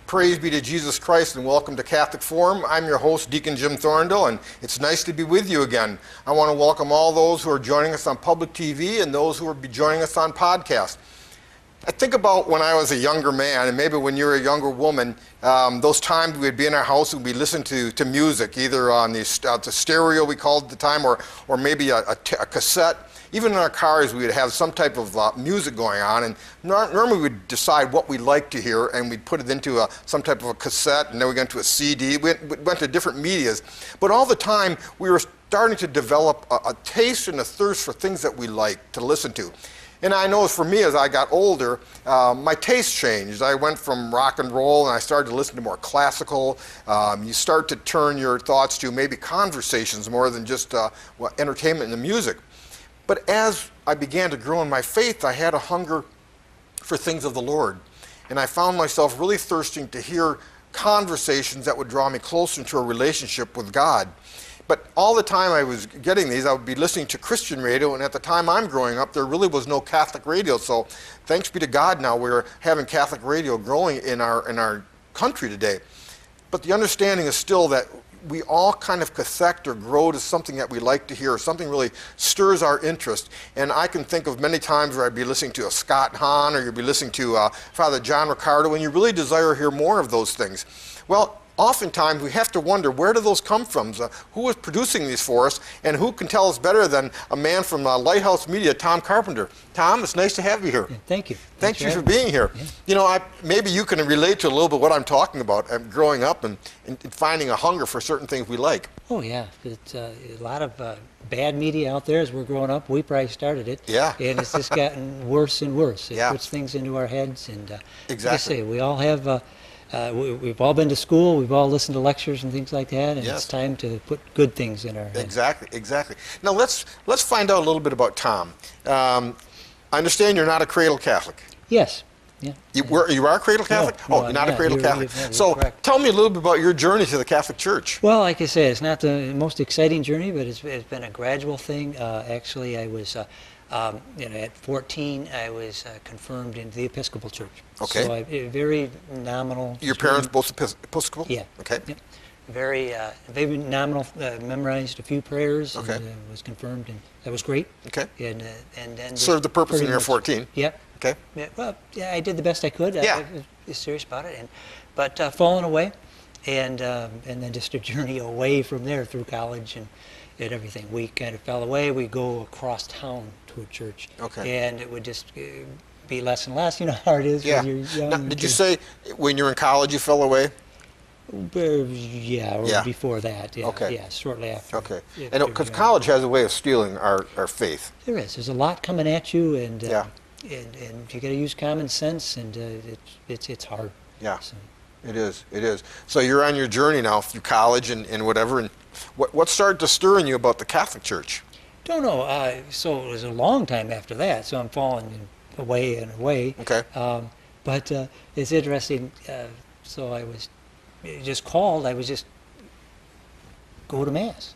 Praise be to Jesus Christ and welcome to Catholic Forum. I'm your host, Deacon Jim Thorndale, and it's nice to be with you again. I want to welcome all those who are joining us on public TV and those who will be joining us on podcast. I think about when I was a younger man, and maybe when you were a younger woman, those times we'd be in our house and we'd listen to music, either on the stereo we called at the time, or maybe a cassette. Even in our cars, we would have some type of music going on, and normally we'd decide what we liked to hear, and we'd put it into some type of a cassette, and then we got into a CD. We went to different medias. But all the time, we were starting to develop a taste and a thirst for things that we liked to listen to. And I know for me, as I got older, my taste changed. I went from rock and roll, and I started to listen to more classical. You start to turn your thoughts to maybe conversations more than just entertainment and the music. But as I began to grow in my faith, I had a hunger for things of the Lord. And I found myself really thirsting to hear conversations that would draw me closer into a relationship with God. But all the time I was getting these, I would be listening to Christian radio, and at the time I'm growing up, there really was no Catholic radio. So thanks be to God now we're having Catholic radio growing in our country today. But the understanding is still that we all kind of cathect or grow to something that we like to hear, or something really stirs our interest. And I can think of many times where I'd be listening to a Scott Hahn, or you'd be listening to Father John Riccardo, and you really desire to hear more of those things. Well, oftentimes we have to wonder, where do those come from? Who is producing these for us, and who can tell us better than a man from Lighthouse Media, Tom Carpenter? Tom, it's nice to have you here. Yeah, thank you. Thank you for being here. Yeah. You know, maybe you can relate to a little bit what I'm talking about, growing up and finding a hunger for certain things we like. Oh yeah, it's a lot of bad media out there as we're growing up. We probably started it. Yeah. And it's just gotten worse and worse. It puts things into our heads, and exactly. Like I say, we all have. We've all been to school, we've all listened to lectures and things like that, and It's time to put good things in our head. Exactly. Now let's find out a little bit about Tom. I understand you're not a cradle Catholic. Yes. Yeah. You are a cradle Catholic? No, you're not a cradle Catholic. You're so correct. Tell me a little bit about your journey to the Catholic Church. Well, like I say, it's not the most exciting journey, but it's been a gradual thing. Actually, I was... at 14, I was confirmed into the Episcopal Church. Okay. So very nominal. Your parents both Episcopal? Yeah. Okay. Yeah. Very nominal. Memorized a few prayers. Okay. And was confirmed, and that was great. Okay. And then served the purpose when you were 14. Yeah. Okay. Yeah. Well, yeah, I did the best I could. Yeah. I was serious about it, but falling away, and then just a journey away from there through college and everything. We kind of fell away. We go across town to a church. Okay. And it would just be less and less. You know how it is when you're young. Now, did you say when you were in college you fell away? Yeah, before that. Yeah, okay. Yeah, shortly after. Okay. And because college has a way of stealing our faith. There is. There's a lot coming at you, and and you got to use common sense, and it's hard. Yeah. So. It is. So you're on your journey now through college and whatever. And what started to stir in you about the Catholic Church? Don't know. So it was a long time after that. So I'm falling away and away. Okay. But it's interesting. So I was just called. I would just go to Mass.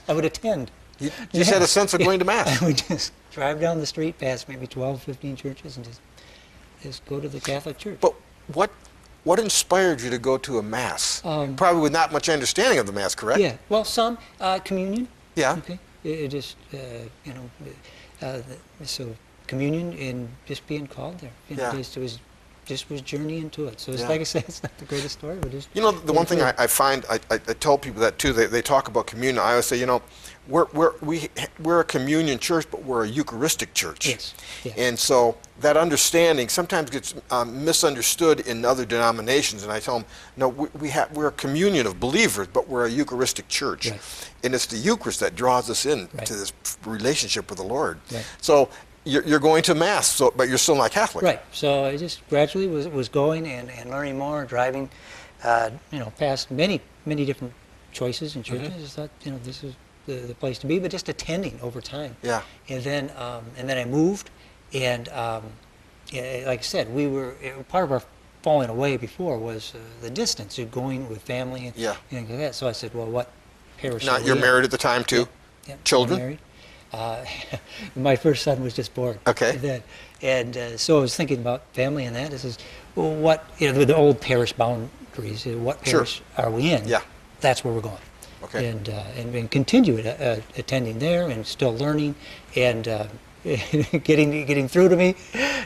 I would attend. You just had a sense of going to Mass. I would just drive down the street past maybe 12, 15 churches and just go to the Catholic Church. But what inspired you to go to a Mass? Probably with not much understanding of the Mass, correct? Yeah. Well, some communion. Yeah. Okay. It just so communion and just being called there. Just was journeying to it. So it's like I said, it's not the greatest story, but just the one thing I find I tell people that too. They talk about communion. I always say, we're a communion church, but we're a Eucharistic church. Yes. And so that understanding sometimes gets misunderstood in other denominations. And I tell them, no, we're a communion of believers, but we're a Eucharistic church. Right. And it's the Eucharist that draws us in to this relationship with the Lord. Right. So you're going to Mass, so, but you're still not Catholic. Right. So I just gradually was going and learning more, driving, past many different choices and churches. I just thought, this is the place to be, but just attending over time. Yeah. And then I moved, and like I said, part of our falling away before was the distance of going with family and things like that. So I said, well, what parish? Now, you're married at the time too? Yeah. Children? I'm married. My first son was just born. Okay. So I was thinking about family and that. This is, well, what, the old parish boundaries, what parish are we in? Yeah. That's where we're going. Okay. And continue attending there and still learning and getting through to me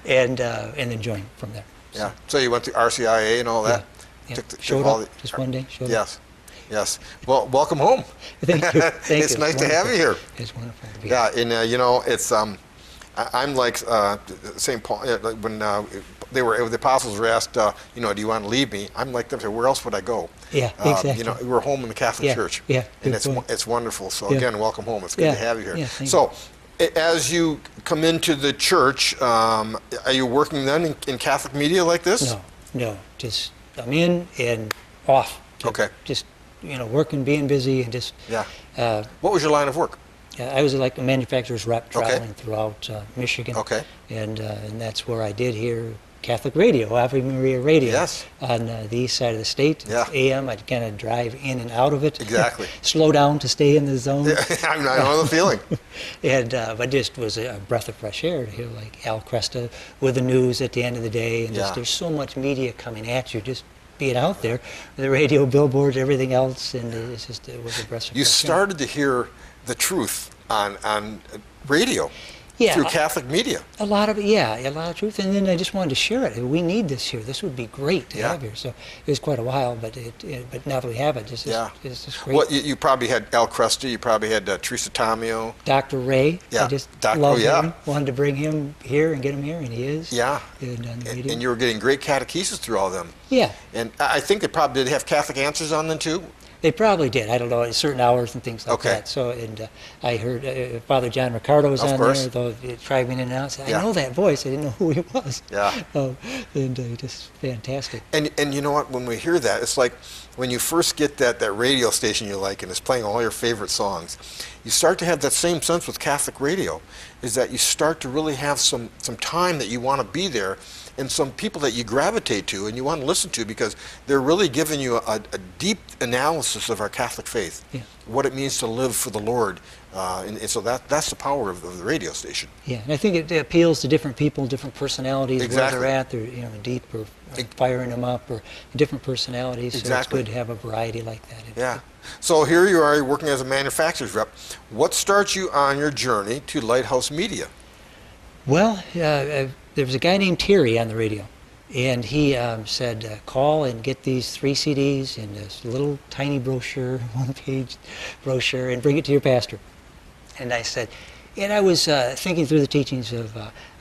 and enjoying from there. Yeah. So you went to RCIA and all that? Yeah. Showed up just one day. Yes. Well, welcome home. Thank you. It's nice to have you here. It's wonderful to be here. Yeah, and it's I'm like St. Paul when the apostles were asked, do you want to leave me? I'm like them. Where else would I go? Yeah, exactly. We're home in the Catholic Church. Yeah, and it's wonderful. So again, welcome home. It's good to have you here. Yeah, thank so, as you come into the church, are you working then in Catholic media like this? No. Just I'm in and off. Okay. Just working, being busy, and just. Yeah. What was your line of work? I was like a manufacturer's rep traveling throughout Michigan. Okay. And that's where I did hear Catholic radio, Ave Maria Radio. Yes. On the east side of the state. Yeah. AM, I'd kind of drive in and out of it. Exactly. Slow down to stay in the zone. Yeah, I know the feeling. And but just was a breath of fresh air to hear like Al Cresta with the news at the end of the day. And just there's so much media coming at you, just being out there, the radio, billboards, everything else, and it was a breath of fresh air. You started to hear the truth on radio through Catholic media. A lot of truth, and then I just wanted to share it. We need this here. This would be great to have here. So it was quite a while, but but now that we have it, it's just great. Well, you probably had Al Cresta, you probably had Teresa Tomeo. Dr. Ray, I just loved him. Wanted to bring him here and get him here, and he is. Yeah. And you were getting great catechesis through all of them. Yeah. And I think they probably did have Catholic answers on them too. They probably did. I don't know, at certain hours and things like that. So, and I heard Father John Ricardo was on there, though, driving in and out. I know that voice. I didn't know who he was. Yeah. And just fantastic. And you know what? When we hear that, it's like when you first get that radio station you like and it's playing all your favorite songs, you start to have that same sense with Catholic radio, is that you start to really have some time that you want to be there, and some people that you gravitate to and you want to listen to because they're really giving you a deep analysis of our Catholic faith, what it means to live for the Lord. And so that's the power of the radio station. Yeah, and I think it appeals to different people, different personalities, where they're at. They're deep or firing them up, or different personalities. So it's good to have a variety like that. Yeah. So here you are working as a manufacturer's rep. What starts you on your journey to Lighthouse Media? Well, there was a guy named Terry on the radio, and he said, call and get these 3 CDs and this little tiny brochure, 1-page brochure, and bring it to your pastor. And I said, and I was thinking through the teachings of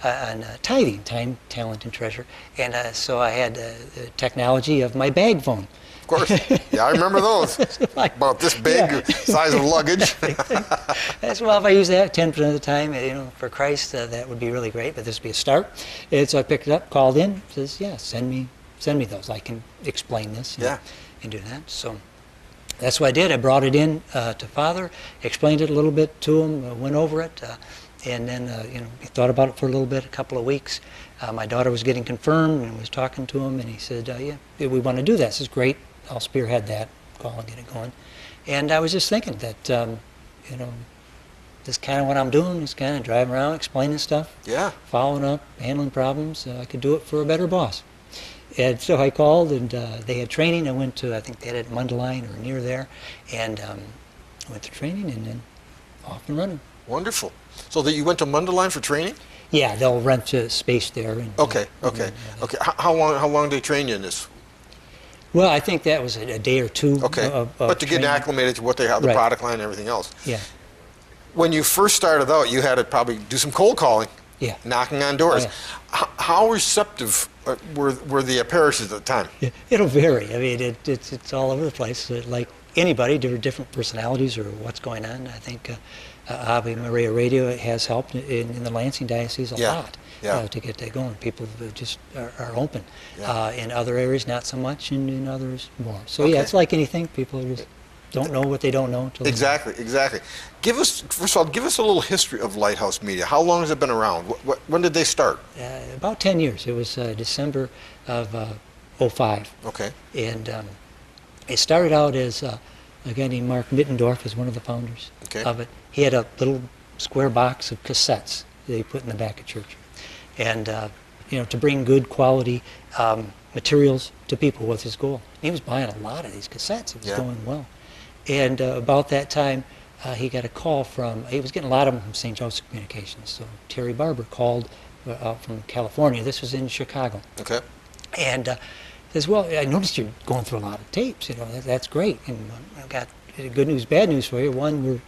on tithing, time, talent, and treasure, and so I had the technology of my bag phone. Of course. Yeah, I remember those. About this big, size of luggage. Well, if I use that 10% of the time, for Christ, that would be really great, but this would be a start. And so I picked it up, called in, says, send me those. I can explain this and do that. So that's what I did. I brought it in to Father, explained it a little bit to him, went over it, and then he thought about it for a little bit, a couple of weeks. My daughter was getting confirmed and was talking to him, and he said, we want to do that. This is great. I'll spearhead that, call and get it going. And I was just thinking that, this is kind of what I'm doing, is kind of driving around, explaining stuff, following up, handling problems. I could do it for a better boss. And so I called, and they had training. I went to, I think they had it at Mundelein or near there, and went to training, and then off and running. Wonderful. So that you went to Mundelein for training? Yeah, they'll rent a space there. And, okay. How long did they train you in this? Well, I think that was a day or two. Okay, but to get acclimated to what they have, the product line and everything else. Yeah. When you first started out, you had to probably do some cold calling. Yeah. Knocking on doors. Oh, yeah. How receptive were the parishes at the time? Yeah, it'll vary. I mean, it's all over the place. Like anybody, different personalities or what's going on. I think Ave Maria Radio has helped in the Lansing Diocese a lot to get that going. People just are open. In other areas, not so much, and in others, more. So yeah, it's like anything. People are just don't know what they don't know. Exactly. First of all, give us a little history of Lighthouse Media. How long has it been around? When did they start? About 10 years. It was December of '05. Okay. And it started out as a guy named Mark Mittendorf was one of the founders of it. He had a little square box of cassettes that he put in the back of church. And, to bring good quality materials to people was his goal. He was buying a lot of these cassettes. It was going well. And about that time, he got a call he was getting a lot of them from St. Joseph Communications. So Terry Barber called out from California. This was in Chicago. Okay. And says, well, I noticed you're going through a lot of tapes. That's great. And I've got good news, bad news for you. One,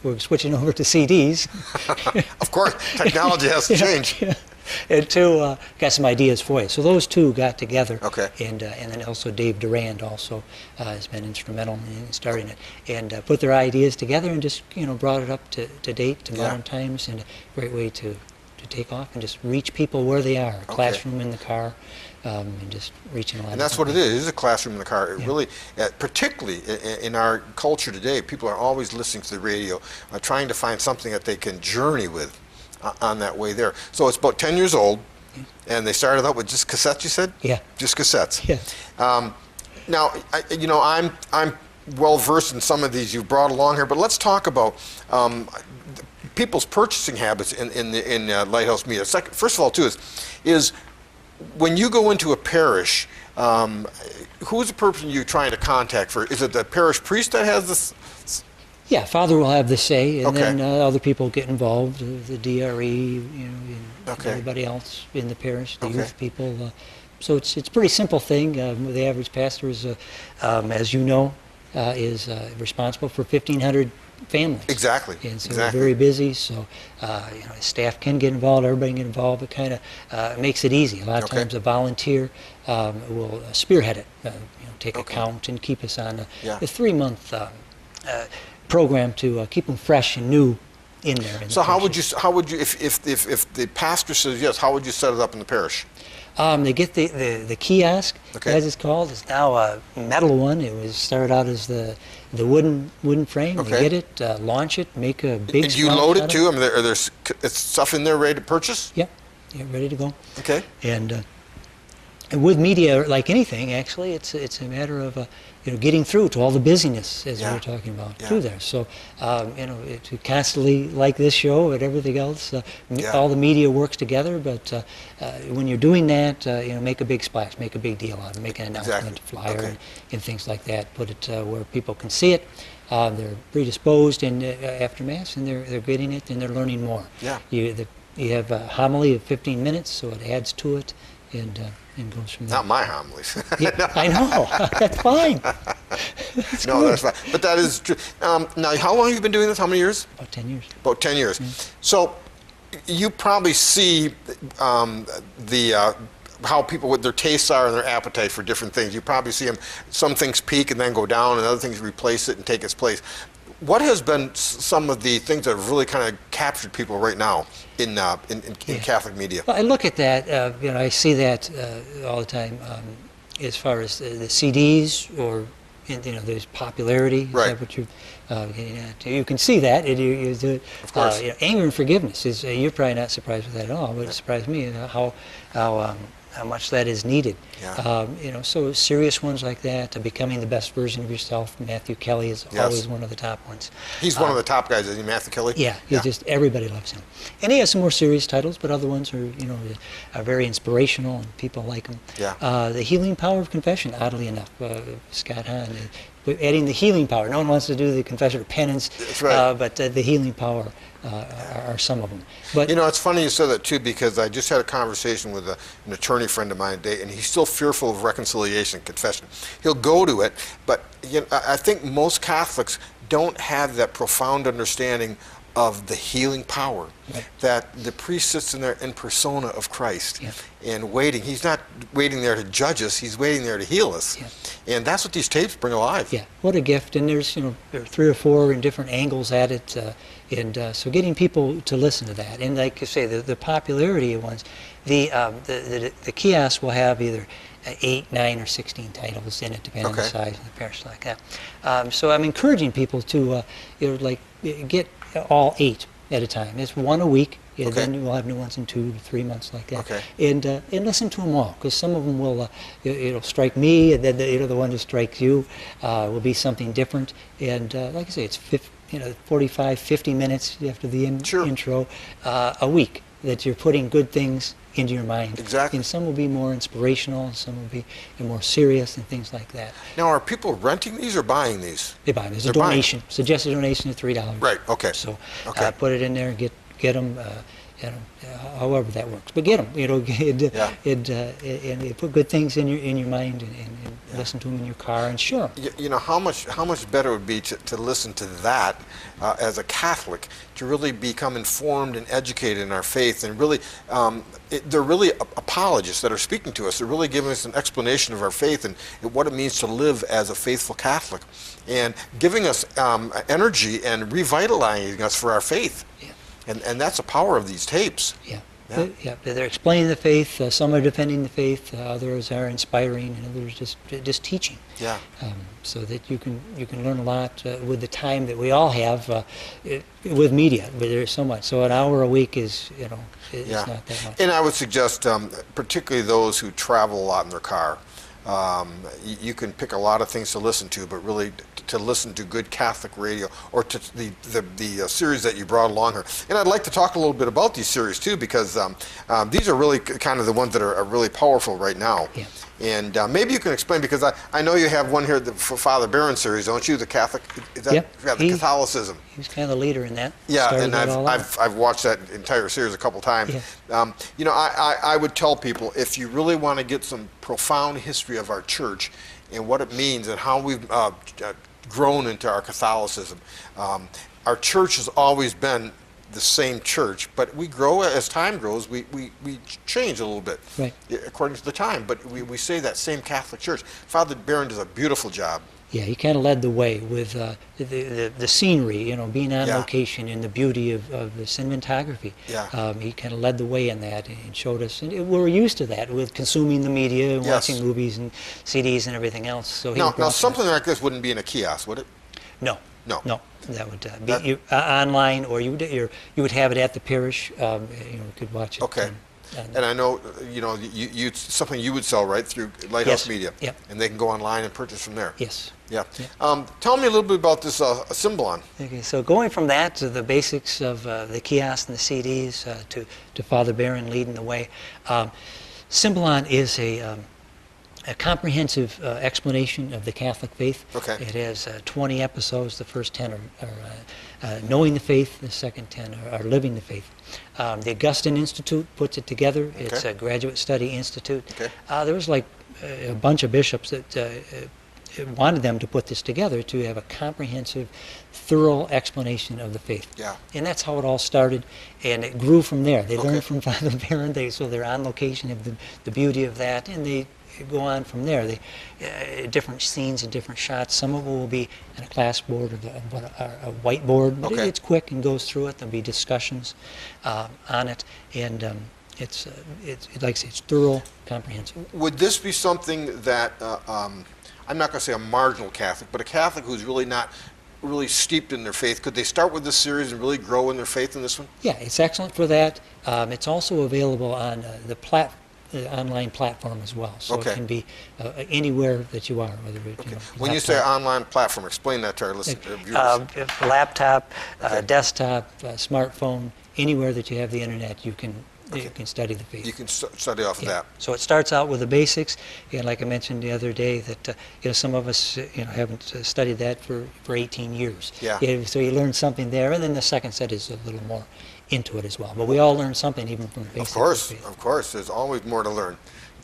we're switching over to CDs. Of course, technology has to change. And two, got some ideas for you. So those two got together. Okay. And then also Dave Durand also has been instrumental in starting it. And put their ideas together and just, brought it up to date, to modern times, and a great way to take off and just reach people where they are. Classroom, in the car, and just reaching a lot. And that's what it is. It is a classroom in the car. It really, particularly in our culture today, people are always listening to the radio, trying to find something that they can journey with on that way there. So it's about 10 years old, and they started out with just cassettes, you said? Yeah. Just cassettes. Yeah. Now, I'm well versed in some of these you've brought along here, but let's talk about people's purchasing habits in Lighthouse Media. First of all, too, is when you go into a parish, who's the person you're trying to contact for? Is it the parish priest that has this? Yeah, Father will have the say, and then other people get involved, the DRE, and everybody else in the parish, the youth people. So it's a pretty simple thing. The average pastor is, as you know, is responsible for 1,500 families. Exactly. And so we're very busy, so staff can get involved, everybody can get involved. It kind of makes it easy. A lot of times a volunteer will spearhead it, take account and keep us on a 3-month program to keep them fresh and new in there. So how would you, if the pastor says yes, how would you set it up in the parish? They get the kiosk, as it's called. It's now a metal one. It was started out as the wooden frame. You get it, launch it, make a big. And you load it too? I mean, there's stuff in there ready to purchase? Yeah, ready to go. Okay. And with media, like anything, actually, it's a matter of getting through to all the busyness, as we were talking about, through there. So, to constantly, like this show and everything else, all the media works together, but when you're doing that, make a big splash, make a big deal out of it, make an announcement, flyer, and things like that, put it where people can see it. They're predisposed and after Mass, and they're getting it, and they're learning more. Yeah. You have a homily of 15 minutes, so it adds to it, and goes from there. Not my homilies. Yeah, I know. That's fine. That's fine. But that is true. Now, how long have you been doing this? How many years? About 10 years. About 10 years. Mm-hmm. So you probably see how people, what their tastes are and their appetite for different things. You probably see them, some things peak and then go down, and other things replace it and take its place. What has been some of the things that have really kind of captured people right now in Catholic media? Well, I look at that, I see that all the time as far as the CDs or, there's popularity. Is that what you're getting at? You can see that. You do it. Of course. Anger and forgiveness is, you're probably not surprised with that at all, but it surprised me how much that is needed. Yeah. So serious ones like that, becoming the best version of yourself. Matthew Kelly is always one of the top ones. He's one of the top guys, isn't he, Matthew Kelly? Yeah, just everybody loves him. And he has some more serious titles, but other ones are, are very inspirational and people like him. Yeah. The Healing Power of Confession, oddly enough, Scott Hahn, adding the healing power. No one wants to do the confession of penance, that's right. But the healing power are some of them. But it's funny you said that too, because I just had a conversation with an attorney friend of mine today, and he's still fearful of reconciliation, confession. He'll go to it, but I think most Catholics don't have that profound understanding of the healing power, Right. that the priest sits in there in persona of Christ, Yeah. and waiting. He's not waiting there to judge us, he's waiting there to heal us. Yeah. And that's what these tapes bring alive. Yeah, what a gift. And there's, there are 3 or 4 in different angles at it. So getting people to listen to that. And like you say, the popularity of ones, the kiosk will have either 8, 9, or 16 titles in it, depending on the Okay. size of the parish, like that. So I'm encouraging people to, get all 8 at a time. It's 1 a week. Yeah, Okay. Then we'll have new ones in 2 to 3 months, like that. Okay. And listen to them all, because some of them will it'll strike me, and then the one that strikes you will be something different. And like I say, it's 45, 50 minutes after the Sure. intro a week that you're putting good things into your mind. Exactly. And some will be more inspirational, some will be more serious, and things like that. Now, are people renting these or buying these? They buy them. There's a They're buying donation, suggested donation of $3. Right, okay. So Okay. put it in there and get them, however that works. But get them, Yeah. and put good things in your mind, and listen to them in your car, and share them. You know how much better it would be to listen to that as a Catholic, to really become informed and educated in our faith, and really they're really apologists that are speaking to us. They're really giving us an explanation of our faith and what it means to live as a faithful Catholic, and giving us energy and revitalizing us for our faith. Yeah. And that's the power of these tapes. Yeah. Yeah. They're explaining the faith. Some are defending the faith. Others are inspiring, and others just teaching. Yeah. So that you can learn a lot with the time that we all have with media. But there's so much. So an hour a week is it's Yeah. not that much. And I would suggest, particularly those who travel a lot in their car, you can pick a lot of things to listen to, but really to listen to good Catholic radio, or to the series that you brought along here. And I'd like to talk a little bit about these series too, because these are really kind of the ones that are really powerful right now. Yeah. And maybe you can explain, because I know you have one here for Father Barron series, don't you? The Catholic, is that, Yeah, the Catholicism. He was kind of the leader in that. Yeah, Started and that all out. I've watched that entire series a couple times. Yeah. I would tell people, if you really want to get some profound history of our church and what it means and how we've grown into our Catholicism, our church has always been the same church, but we grow as time grows. We change a little bit, Right. according to the time. But we say that same Catholic church. Father Barron does a beautiful job. Yeah, he kind of led the way with the scenery, being on Yeah. location, and the beauty of the cinematography. Yeah. He kind of led the way in that and showed us, and we're used to that with consuming the media and Yes. watching movies and CDs and everything else. So he Now brought something like this wouldn't be in a kiosk, would it? No. No. No, that would be online, or you would have it at the parish. You could watch it. Okay. And I know, you something you would sell, right, through Lighthouse Yes. Media. Yep. And they can go online and purchase from there. Yes. Yeah. Yeah. Tell me a little bit about this Symbolon. Okay, so going from that to the basics of the kiosk and the CDs to Father Barron leading the way, Symbolon is a comprehensive explanation of the Catholic faith. Okay. It has 20 episodes. The first 10 are knowing the faith. The second 10 are living the faith. The Augustine Institute puts it together. It's Okay. a graduate study institute. Okay. There was like a bunch of bishops that wanted them to put this together to have a comprehensive, thorough explanation of the faith. Yeah. And that's how it all started, and it grew from there. They Okay. learned from Father Barron, so they're on location, have the beauty of that, and they go on from there. Different scenes and different shots. Some of them will be on a class board or a whiteboard, but Okay. it's quick and goes through it. There'll be discussions on it, and it's like I say, it's thorough, comprehensive. Would this be something that, I'm not going to say a marginal Catholic, but a Catholic who's really not really steeped in their faith, could they start with this series and really grow in their faith in this one? Yeah, it's excellent for that. It's also available on the online platform as well, so Okay. it can be anywhere that you are, whether it, When you say laptop, online platform, explain that to our viewers. if laptop, Okay. desktop, smartphone, anywhere that you have the internet, you can study the faith. You can study off of Yeah. that. So it starts out with the basics, and like I mentioned the other day, that some of us haven't studied that for 18 years. Yeah. So you learn something there, and then the second set is a little more into it as well. But we all learn something, even from the basics. Of course, faith. of course. There's always more to learn.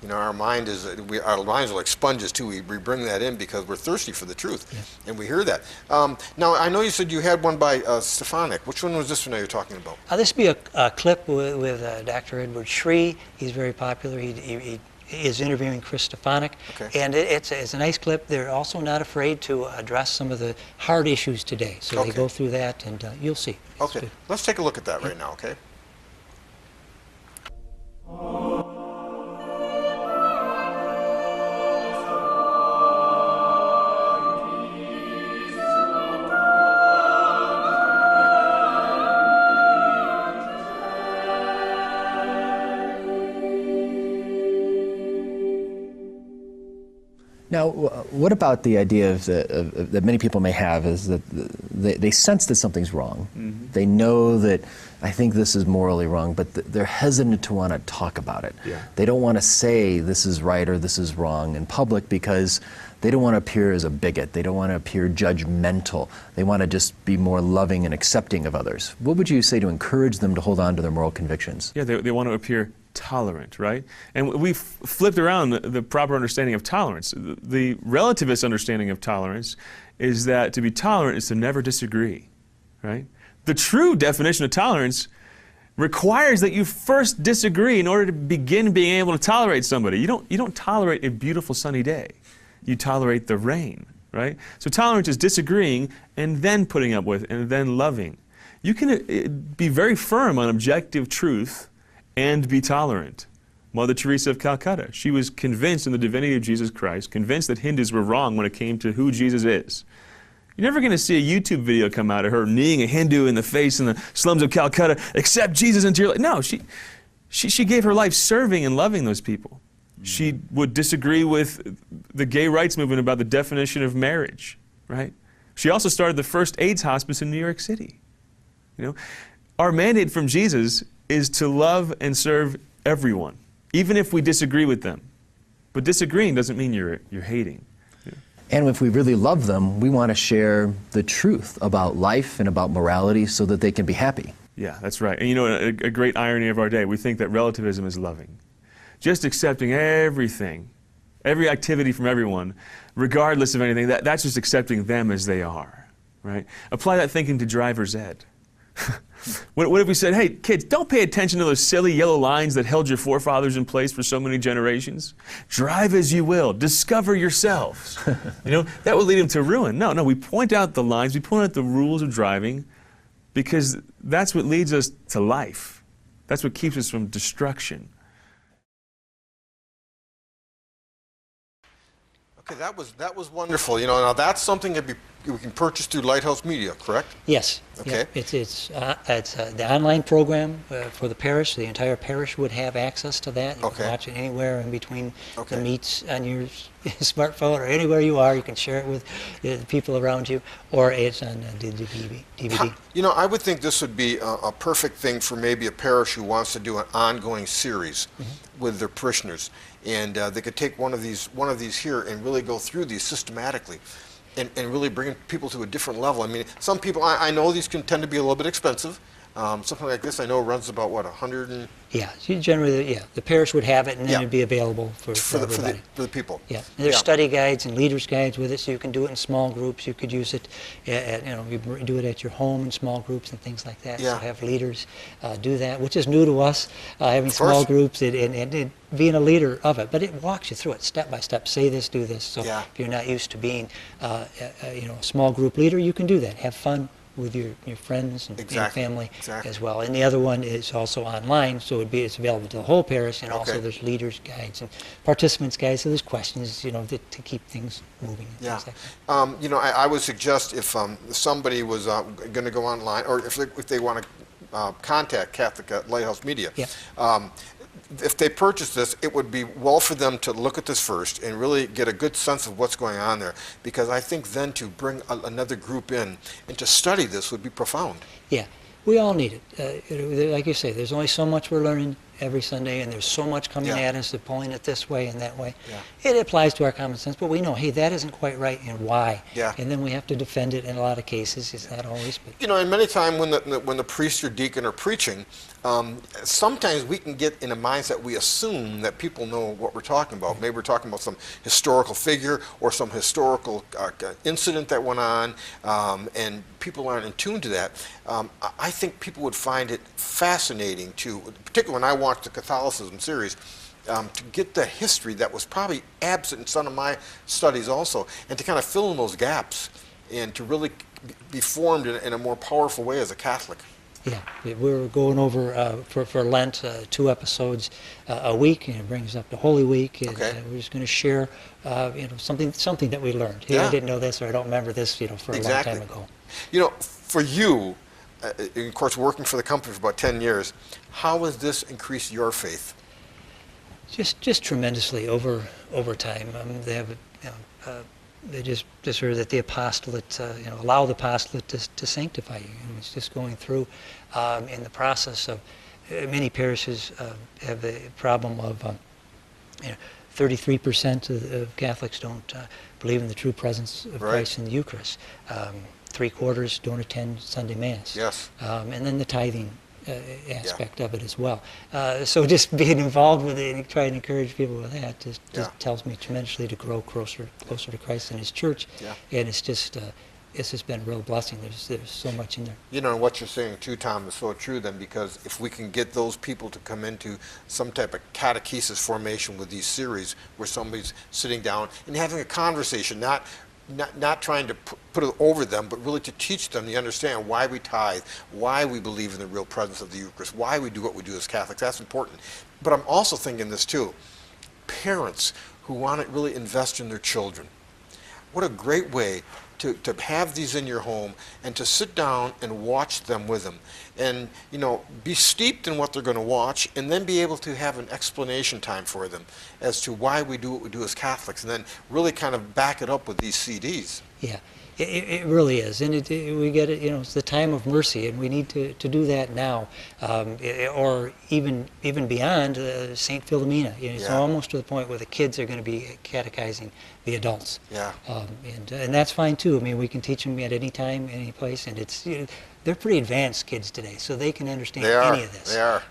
You know, our minds are like sponges too. We bring that in because we're thirsty for the truth, and we hear that. Now, I know you said you had one by Stefanik. Which one was this one that you're talking about? This would be a clip with Dr. Edward Shree. He's very popular. He is interviewing Chris Stefanik, and it's a nice clip. They're also not afraid to address some of the hard issues today. So they go through that, and you'll see. Okay, let's take a look at that right now, okay? Now, what about the idea that many people may have is that they sense that something's wrong. Mm-hmm. They know that I think this is morally wrong, but they're hesitant to want to talk about it. Yeah. They don't want to say this is right or this is wrong in public because they don't want to appear as a bigot. They don't want to appear judgmental. They want to just be more loving and accepting of others. What would you say to encourage them to hold on to their moral convictions? Yeah, they want to appear tolerant, right? And we've flipped around the proper understanding of tolerance. The relativist understanding of tolerance is that to be tolerant is to never disagree, right? The true definition of tolerance requires that you first disagree in order to begin being able to tolerate somebody. You don't tolerate a beautiful sunny day. You tolerate the rain, right? So tolerance is disagreeing and then putting up with and then loving. You can be very firm on objective truth and be tolerant. Mother Teresa of Calcutta, she was convinced in the divinity of Jesus Christ, convinced that Hindus were wrong when it came to who Jesus is. You're never going to see a YouTube video come out of her kneeing a Hindu in the face in the slums of Calcutta, accept Jesus into your life. No, she gave her life serving and loving those people. She would disagree with the gay rights movement about the definition of marriage, right? She also started the first AIDS hospice in New York City. You know, our mandate from Jesus is to love and serve everyone, even if we disagree with them. But disagreeing doesn't mean you're hating. Yeah. And if we really love them, we want to share the truth about life and about morality so that they can be happy. Yeah, that's right. And you know, a great irony of our day, we think that relativism is loving. Just accepting everything, every activity from everyone, regardless of anything, that's just accepting them as they are, right? Apply that thinking to driver's ed. What if we said, hey, kids, don't pay attention to those silly yellow lines that held your forefathers in place for so many generations? Drive as you will. Discover yourselves. You know, that would lead them to ruin. No, we point out the lines. We point out the rules of driving because that's what leads us to life. That's what keeps us from destruction. Okay, that was wonderful. You know, now that's something that we can purchase through Lighthouse Media, correct? Yes. Okay. Yeah. It's the online program for the parish. The entire parish would have access to that. You can watch it anywhere in between the meets on your smartphone or anywhere you are. You can share it with the people around you, or it's on DVD. You know, I would think this would be a perfect thing for maybe a parish who wants to do an ongoing series with their parishioners. And they could take one of these here and really go through these systematically and really bring people to a different level. I mean, some people, I know these can tend to be a little bit expensive. Something like this I know runs about, what, 100 and... Yeah, generally, the parish would have it and then it'd be available for everybody. For the people. Yeah, and there's study guides and leaders guides with it, so you can do it in small groups. You could use it, you do it at your home in small groups and things like that. So have leaders do that, which is new to us, having small groups and being a leader of it. But it walks you through it step by step. Say this, do this. So if you're not used to being, a small group leader, you can do that. Have fun with your friends and your family as well. And the other one is also online, so it's available to the whole parish, and also there's leaders guides and participants guides, so there's questions, to keep things moving. And things like that. I would suggest if somebody was going to go online, or if they want to contact Catholic Lighthouse Media, if they purchase this, it would be well for them to look at this first and really get a good sense of what's going on there, because I think then to bring another group in and to study this would be profound. Yeah, we all need it. Like you say, there's only so much we're learning every Sunday, and there's so much coming Yeah. at us to pulling it this way and that way. Yeah. It applies to our common sense, but we know, hey, that isn't quite right, and why? Yeah. And then we have to defend it in a lot of cases. It's not always, but You know, and many times when the priest or deacon are preaching, sometimes we can get in a mindset we assume that people know what we're talking about. Maybe we're talking about some historical figure or some historical incident that went on, and people aren't in tune to that. I think people would find it fascinating to, particularly when I watched the Catholicism series, to get the history that was probably absent in some of my studies also, and to kind of fill in those gaps and to really be formed in a more powerful way as a Catholic. yeah, we're going over for Lent 2 episodes a week, and it brings up to Holy Week. And, Okay. we're just going to share, something that we learned. Hey, Yeah. I didn't know this, or I don't remember this, for a long time ago. You know, for you, of course, working for the company for about 10 years, how has this increased your faith? Just tremendously over time. They have, they just heard that the apostolate, allow the apostolate to sanctify you. And it's just going through in the process of many parishes have the problem of 33% of Catholics don't believe in the true presence of Right. Christ in the Eucharist. 3/4 don't attend Sunday Mass. Yes. And then the tithing aspect of it as well. So just being involved with it and trying to encourage people with that just tells me tremendously to grow closer to Christ and His Church. Yeah. And it's just been a real blessing. There's so much in there. You know, what you're saying too, Tom, is so true then, because if we can get those people to come into some type of catechesis formation with these series where somebody's sitting down and having a conversation, not trying to put it over them, but really to teach them to understand why we tithe, why we believe in the real presence of the Eucharist, why we do what we do as Catholics. That's important. But I'm also thinking this too. Parents who want to really invest in their children. What a great way to have these in your home and to sit down and watch them with them. And, be steeped in what they're going to watch, and then be able to have an explanation time for them as to why we do what we do as Catholics, and then really kind of back it up with these CDs. Yeah, it really is, and we get it. It's the time of mercy, and we need to do that now, or even beyond Saint Philomena. It's Yeah. almost to the point where the kids are going to be catechizing the adults. Yeah. And that's fine too. I mean, we can teach them at any time, any place, and it's they're pretty advanced kids today, so they can understand any of this. They are.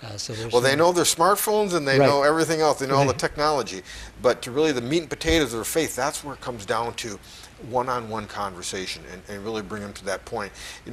Well, they know their smartphones and they Right. know everything else. They know all the Right. technology. But to really the meat and potatoes of their faith, that's where it comes down to one-on-one conversation and really bring them to that point.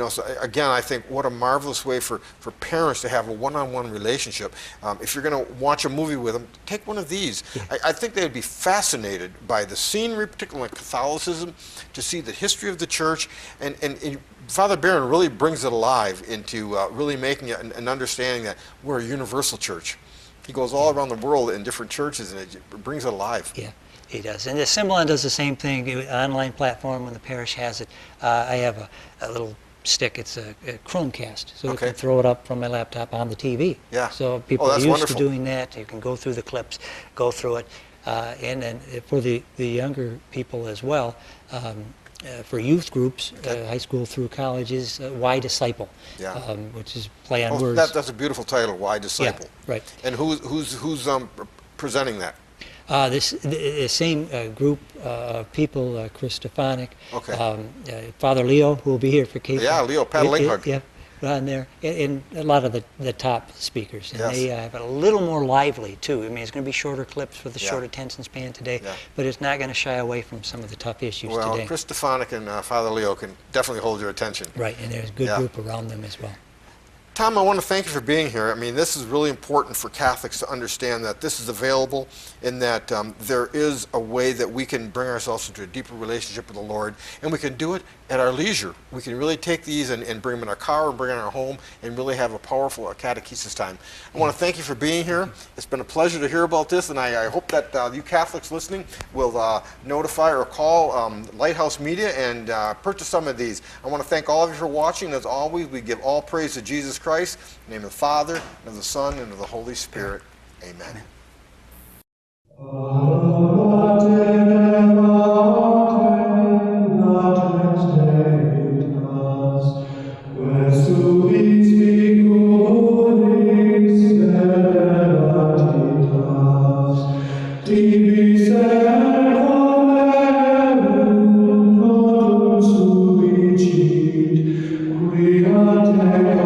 So again, I think what a marvelous way for parents to have a one-on-one relationship. If you're going to watch a movie with them, take one of these. Yeah. I think they would be fascinated by the scenery, particularly in Catholicism, to see the history of the church, and Father Barron really brings it alive into really making it an understanding that we're a universal church. He goes all around the world in different churches, and it brings it alive. Yeah, he does. And the Assembleon does the same thing. Online platform, when the parish has it. I have a little stick. It's a Chromecast, so I Okay. can throw it up from my laptop on the TV. Yeah. So people Oh, are that's used wonderful. to doing that. You can go through the clips, go through it. And then for the younger people as well, for youth groups, high school through colleges, Why Disciple, Yeah. which is play on words. That's a beautiful title, Why Disciple? Yeah, right. And who's presenting that? The same group of people, Chris Stefanik, Okay. Father Leo, who will be here for Cape. Yeah, Leo Padalinghug. Yeah, on there, and a lot of the top speakers. And Yes. they have it a little more lively, too. I mean, it's going to be shorter clips for the Yeah. short attention span today, Yeah. but it's not going to shy away from some of the tough issues Well, today. Chris Stefanik and Father Leo can definitely hold your attention. Right, and there's a good Yeah. group around them as well. Tom, I want to thank you for being here. I mean, this is really important for Catholics to understand that this is available, and that there is a way that we can bring ourselves into a deeper relationship with the Lord, and we can do it at our leisure. We can really take these and bring them in our car and bring them in our home and really have a powerful catechesis time. I want to thank you for being here. It's been a pleasure to hear about this, and I hope that you Catholics listening will notify or call Lighthouse Media and purchase some of these. I want to thank all of you for watching. As always, we give all praise to Jesus Christ, in the name of the Father, and of the Son, and of the Holy Spirit. Amen. Ves subit spiculi, protect